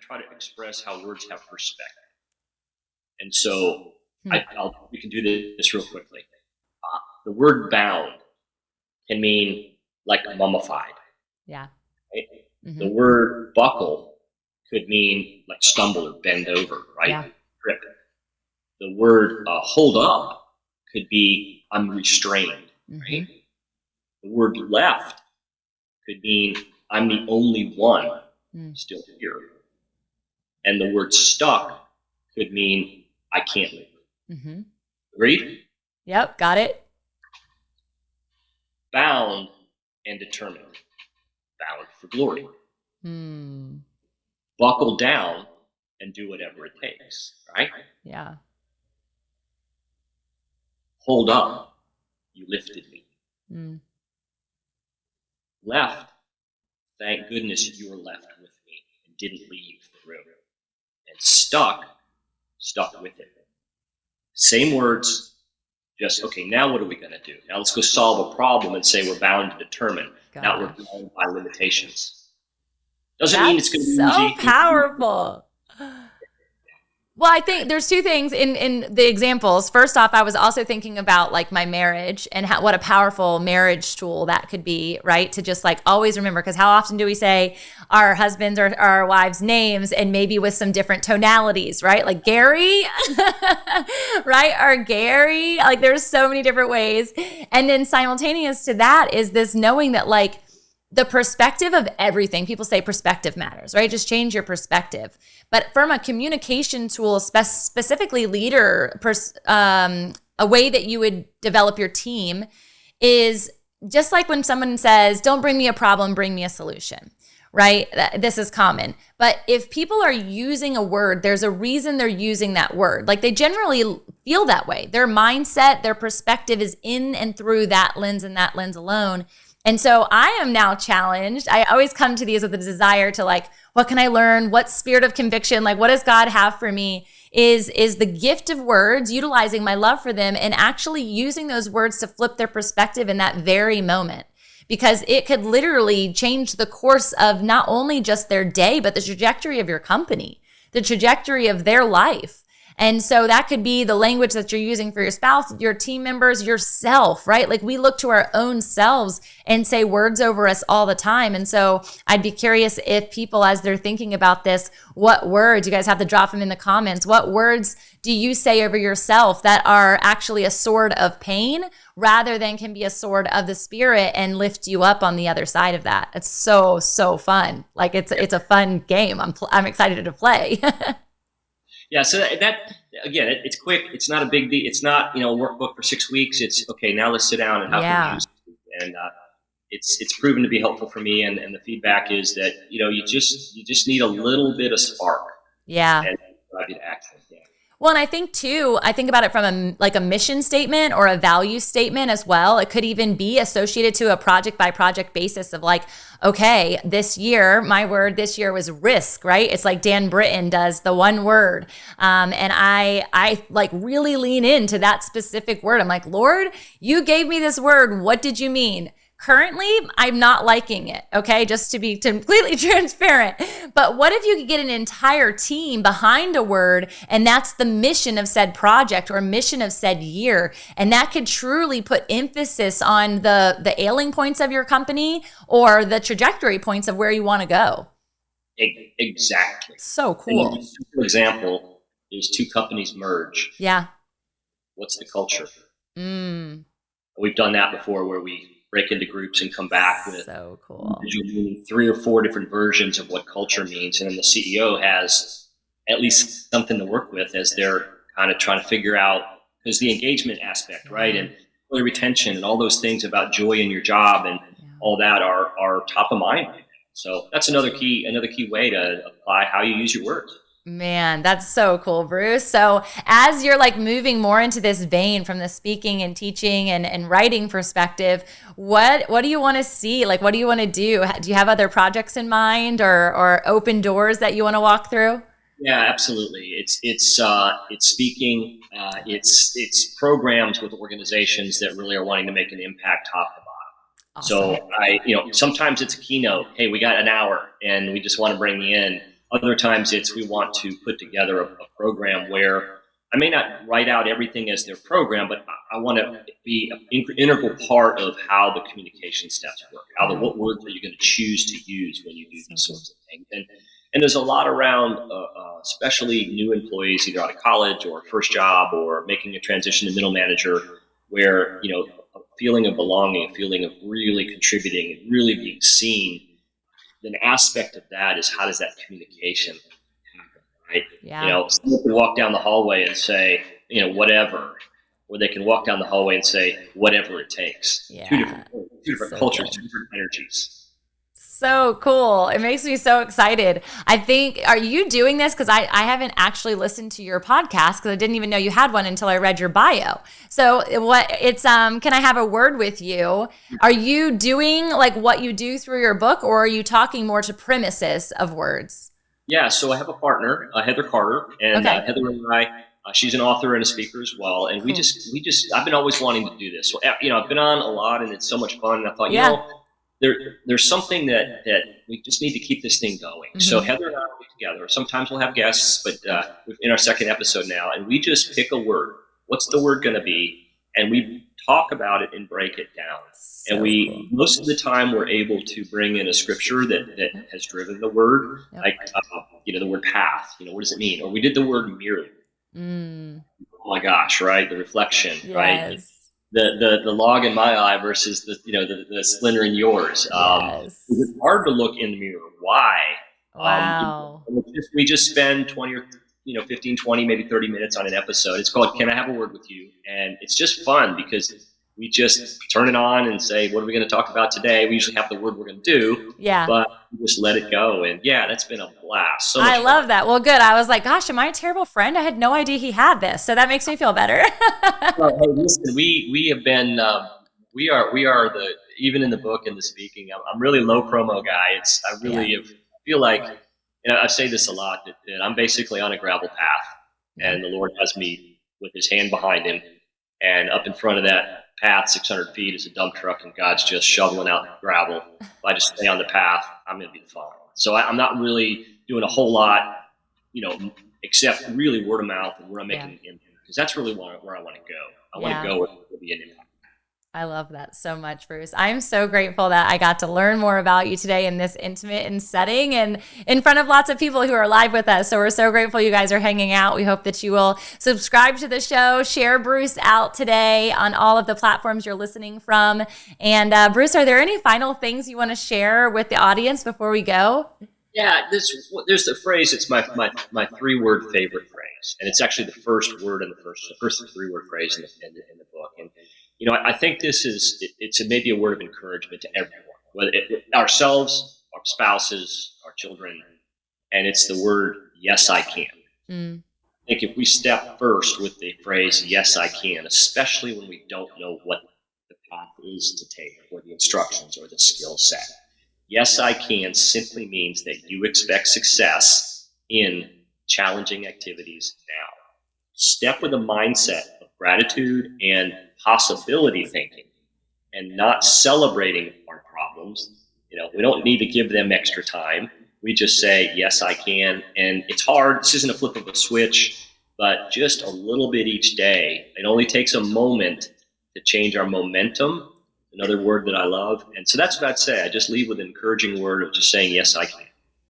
try to express how words have perspective. And so we can do this real quickly. The word bound can mean like mummified. Yeah. Right? The word buckle could mean like stumble or bend over, right? Yeah. Grip. The word hold up could be I'm restrained, right? The word left could mean I'm the only one still here. And the word stuck could mean I can't leave. Agreed? Yep, got it. Bound and determined. Bound for glory. Buckle down and do whatever it takes, right? Yeah. Hold up, you lifted me. Left, thank goodness you were left with me and didn't leave the room. And stuck with it. Same words, just, okay, now what are we going to do? Now let's go solve a problem and say we're bound to determine. Now we're bound by limitations. Doesn't mean it's going to be so easy. Powerful. Well, I think there's two things in the examples. First off, I was also thinking about like my marriage and what a powerful marriage tool that could be, right? To just like always remember, because how often do we say our husbands or our wives' names and maybe with some different tonalities, right? Like Gary, right? Or Gary, like there's so many different ways. And then simultaneous to that is this knowing that like the perspective of everything. People say perspective matters, right? Just change your perspective. But from a communication tool, specifically leader, a way that you would develop your team is just like when someone says, don't bring me a problem, bring me a solution, right? This is common. But if people are using a word, there's a reason they're using that word. Like they generally feel that way. Their mindset, their perspective is in and through that lens and that lens alone. And so I am now challenged. I always come to these with a desire to like, what can I learn? What spirit of conviction? Like, what does God have for me? Is the gift of words, utilizing my love for them and actually using those words to flip their perspective in that very moment. Because it could literally change the course of not only just their day, but the trajectory of your company, the trajectory of their life. And so that could be the language that you're using for your spouse, your team members, yourself, right? Like we look to our own selves and say words over us all the time. And so I'd be curious if people, as they're thinking about this, what words, you guys have to drop them in the comments, what words do you say over yourself that are actually a sword of pain rather than can be a sword of the spirit and lift you up on the other side of that? It's so, so fun. Like it's a fun game. I'm excited to play. Yeah, so that again, it's quick. It's not a big deal. It's not a workbook for 6 weeks. It's okay. Now let's sit down and how can we use it? And it's proven to be helpful for me. And the feedback is that you just need a little bit of spark. Yeah. And drive you to action. Yeah. Well, and I think too, I think about it from a mission statement or a value statement as well. It could even be associated to a project by project basis of like, okay, this year, my word this year was risk, right? It's like Dan Britton does the one word. And I like really lean into that specific word. I'm like, Lord, you gave me this word. What did you mean? Currently, I'm not liking it, okay? Just to be completely transparent. But what if you could get an entire team behind a word and that's the mission of said project or mission of said year, and that could truly put emphasis on the ailing points of your company or the trajectory points of where you want to go. Exactly. So cool. And a simple example is two companies merge. Yeah. What's the culture? We've done that before where we break into groups and come back with so cool 3 or 4 different versions of what culture means. And then the CEO has at least something to work with as they're kind of trying to figure out, because the engagement aspect, right? And employee retention and all those things about joy in your job and all that are top of mind. So that's another key way to apply how you use your words. Man, that's so cool, Bruce. So as you're like moving more into this vein from the speaking and teaching and writing perspective, what do you want to see? Like, what do you want to do? Do you have other projects in mind or open doors that you want to walk through? Yeah, absolutely. It's speaking. It's programs with organizations that really are wanting to make an impact top to bottom. Awesome. So sometimes it's a keynote. Hey, we got an hour and we just want to bring you in. Other times it's we want to put together a program where I may not write out everything as their program, but I want to be an integral part of how the communication steps work. What words are you going to choose to use when you do these sorts of things? And there's a lot around, especially new employees, either out of college or first job or making a transition to middle manager, where a feeling of belonging, a feeling of really contributing, and really being seen. An aspect of that is how does that communication happen, right? Yeah. Someone can walk down the hallway and say, whatever, or they can walk down the hallway and say, whatever it takes. Yeah. Two different So cultures, cool. 2 different energies. So cool. It makes me so excited. I think, are you doing this? Because I haven't actually listened to your podcast because I didn't even know you had one until I read your bio. So can I have a word with you? Are you doing like what you do through your book, or are you talking more to premises of words? Yeah, so I have a partner, Heather Carter, and Okay. Heather and I, she's an author and a speaker as well. And Cool. I've been always wanting to do this. So, I've been on a lot and it's so much fun. And I thought, Yeah. there's something that we just need to keep this thing going. Mm-hmm. So Heather and I will get together. Sometimes we'll have guests, but we're in our second episode now, and we just pick a word. What's the word going to be? And we talk about it and break it down. So And cool. most of the time, we're able to bring in a scripture that has driven the word, like the word path. What does it mean? Or we did the word mirror. Oh my gosh, right? The reflection, right? Yes. The log in my eye versus the splinter in yours. Yes. It's hard to look in the mirror. Why? Wow. We just spend 20 or 15, 20, maybe 30 minutes on an episode. It's called Can I Have a Word with You? And it's just fun because we just turn it on and say, what are we going to talk about today? We usually have the word we're going to do, Yeah. but we just let it go. And yeah, that's been a blast. So much I fun. love that. Well, good. I was like, gosh, am I a terrible friend? I had no idea he had this. So that makes me feel better. Well, hey, listen, we have been, we are even in the book and the speaking, I'm really low promo guy. I really feel like, I say this a lot, that I'm basically on a gravel path, and the Lord has me with his hand behind him, and up in front of that path, 600 feet, is a dump truck, and God's just shoveling out gravel. If I just stay on the path, I'm going to be fine. So I'm not really doing a whole lot, except really word of mouth and where I'm making an impact, because that's really where I want to go. I want to go where there'll be an impact. I love that so much, Bruce. I'm so grateful that I got to learn more about you today in this intimate and setting and in front of lots of people who are live with us. So we're so grateful you guys are hanging out. We hope that you will subscribe to the show, share Bruce out today on all of the platforms you're listening from. And Bruce, are there any final things you want to share with the audience before we go? Yeah, there's the phrase. It's my 3-word favorite phrase, and it's actually the first word in the first 3-word phrase in the book. And I think it's maybe a word of encouragement to everyone, whether ourselves, our spouses, our children, and it's the word "Yes, I can." I think if we step first with the phrase "Yes, I can," especially when we don't know what the path is to take, or the instructions, or the skill set. Yes, I can simply means that you expect success in challenging activities now. Step with a mindset of gratitude and possibility thinking, and not celebrating our problems. We don't need to give them extra time. We just say, yes, I can. And it's hard. This isn't a flip of a switch, but just a little bit each day. It only takes a moment to change our momentum. Another word that I love. And so that's what I'd say. I just leave with an encouraging word of just saying, yes, I can.